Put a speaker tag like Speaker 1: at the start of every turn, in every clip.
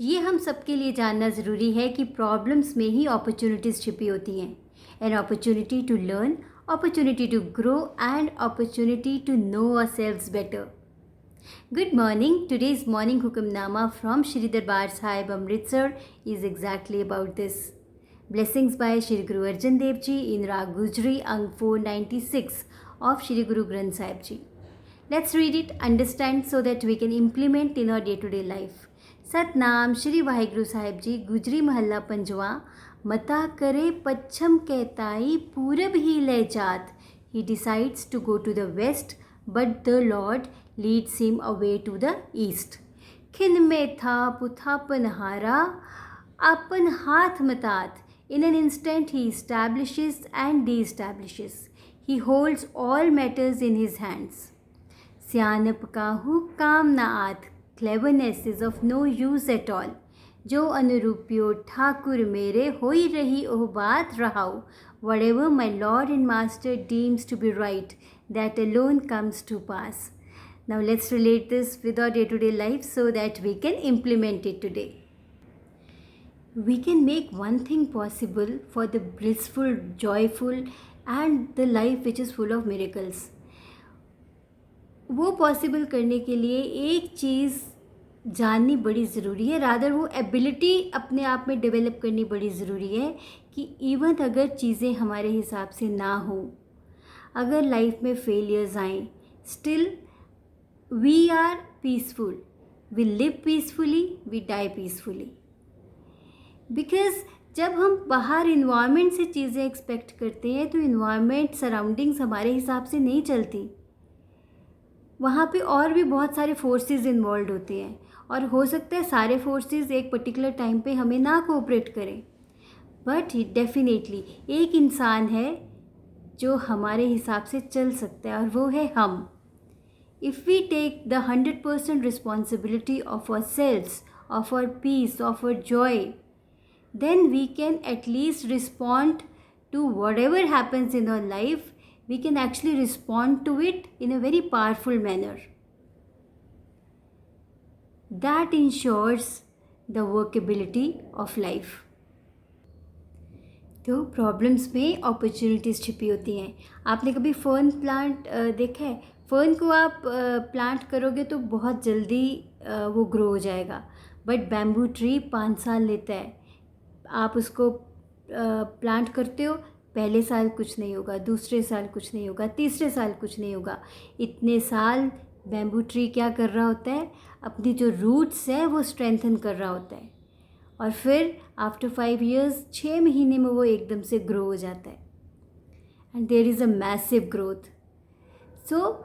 Speaker 1: ये हम सबके लिए जानना ज़रूरी है कि प्रॉब्लम्स में ही अपॉर्चुनिटीज़ छिपी होती हैं। An opportunity to learn, opportunity to grow and opportunity to know ourselves better. Good morning. Today's morning Hukamnama from Shri Darbar Sahib Amritsar is exactly about this. Blessings by Shri Guru Arjan Dev Ji in Rag Gujri Ang 496 of Shri Guru Granth Sahib Ji. Let's read it, understand so that we can implement in our day-to-day life. Satnam Shri Waheguru Sahib ji. Gujri महल्ला पंजवा। मता करे पच्छम कहताई पूरब ही ले जात। He decides to go to the west, but the Lord leads him away to the east. खिन में था पुथापन हारा अपन हाथ मतात. In an instant he establishes and de-establishes. He holds all matters in his hands. स्यानप काहू काम न आत. Cleverness is of no use at all. जो अनुरूपियो ठाकुर मेरे होई रही ओह बात रहाओ. Whatever my Lord and Master deems to be right, that alone comes to pass. Now let's relate this with our day-to-day life so that we can implement it today. We can make one thing possible for the blissful, joyful and the life which is full of miracles. वो possible करने के लिए एक चीज़ जाननी बड़ी ज़रूरी है, rather वो एबिलिटी अपने आप में डेवलप करनी बड़ी ज़रूरी है कि इवन अगर चीज़ें हमारे हिसाब से ना हो, अगर लाइफ में फेलियर्स आएँ, still we are peaceful, we live peacefully, we die peacefully. Because जब हम बाहर इन्वायरमेंट से चीज़ें एक्सपेक्ट करते हैं तो इन्वायरमेंट सराउंडिंग्स हमारे हिसाब से नहीं चलती। वहाँ पे और भी बहुत सारे फोर्सेस इन्वॉल्व होते हैं और हो सकता है सारे फोर्सेस एक पर्टिकुलर टाइम पे हमें ना कोऑपरेट करें, बट डेफिनेटली एक इंसान है जो हमारे हिसाब से चल सकता है और वो है हम। If we take the 100% responsibility of ourselves, of our peace, of our joy, then we can at least respond to whatever happens in our life. We can actually respond to it in a very powerful manner. That ensures the workability of life. तो problems में opportunities छिपी होती हैं। आपने कभी fern plant देखा है? Fern को आप प्लांट करोगे तो बहुत जल्दी वो ग्रो हो जाएगा, बट बैम्बू ट्री 5 साल लेता है। आप उसको प्लांट करते हो, पहले साल कुछ नहीं होगा, दूसरे साल कुछ नहीं होगा, तीसरे साल कुछ नहीं होगा। इतने साल बैम्बू ट्री क्या कर रहा होता है? अपनी जो रूट्स है वो स्ट्रेंथन कर रहा होता है और फिर आफ्टर 5 years 6 महीने में वो एकदम से ग्रो हो जाता है and there is a massive growth. So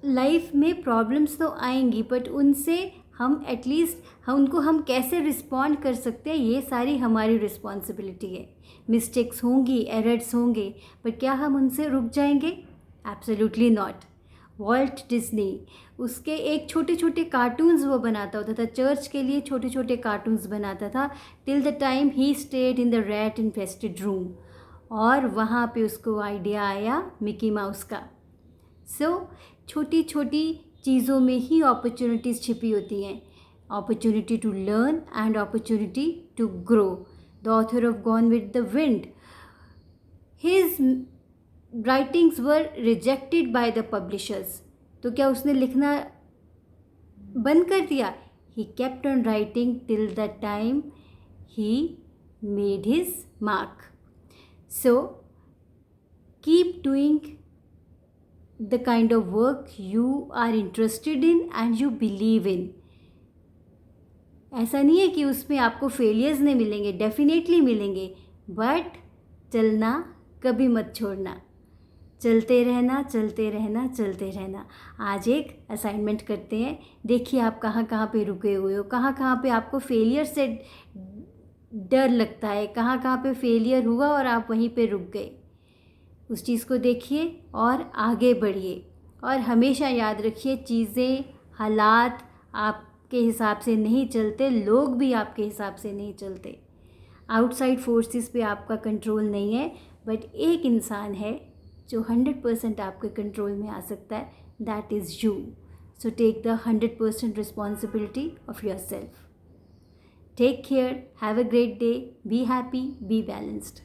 Speaker 1: life में प्रॉब्लम्स तो आएंगी, बट उनसे हम एटलीस्ट उनको हम कैसे रिस्पॉन्ड कर सकते हैं, ये सारी हमारी रिस्पॉन्सिबिलिटी है। मिस्टेक्स होंगी, एरर्स होंगे, पर क्या हम उनसे रुक जाएंगे? Absolutely not. वॉल्ट डिज्नी, उसके एक छोटे छोटे कार्टून्स वो बनाता होता था, चर्च के लिए छोटे छोटे कार्टून्स बनाता था, till the time he stayed in the rat infested room, और वहाँ पे उसको आइडिया आया मिकी माउस का। सो छोटी छोटी चीज़ों में ही अपॉर्चुनिटीज़ छिपी होती हैं। Opportunity to learn and opportunity to grow. The author of Gone with the Wind, his writings were rejected by the publishers. तो क्या उसने लिखना बंद कर दिया? He kept on writing till the time he made his mark. So keep doing the kind of work you are interested in and you believe in. ऐसा नहीं है कि उसमें आपको फेलियर्स नहीं मिलेंगे, डेफिनेटली मिलेंगे, बट चलना कभी मत छोड़ना। चलते रहना, चलते रहना, चलते रहना। आज एक असाइनमेंट करते हैं, देखिए आप कहाँ कहाँ पे रुके हुए हो, कहाँ कहाँ पे आपको फेलियर से डर लगता है, कहाँ कहाँ पे फेलियर हुआ और आप वहीं पे रुक गए। उस चीज़ को देखिए और आगे बढ़िए, और हमेशा याद रखिए चीज़ें, हालात आपके हिसाब से नहीं चलते, लोग भी आपके हिसाब से नहीं चलते। आउटसाइड फोर्सेस पे आपका कंट्रोल नहीं है, बट एक इंसान है जो 100% आपके कंट्रोल में आ सकता है, that is you. So take the 100% responsibility of yourself. Take care. Have a great day. Be happy. Be balanced.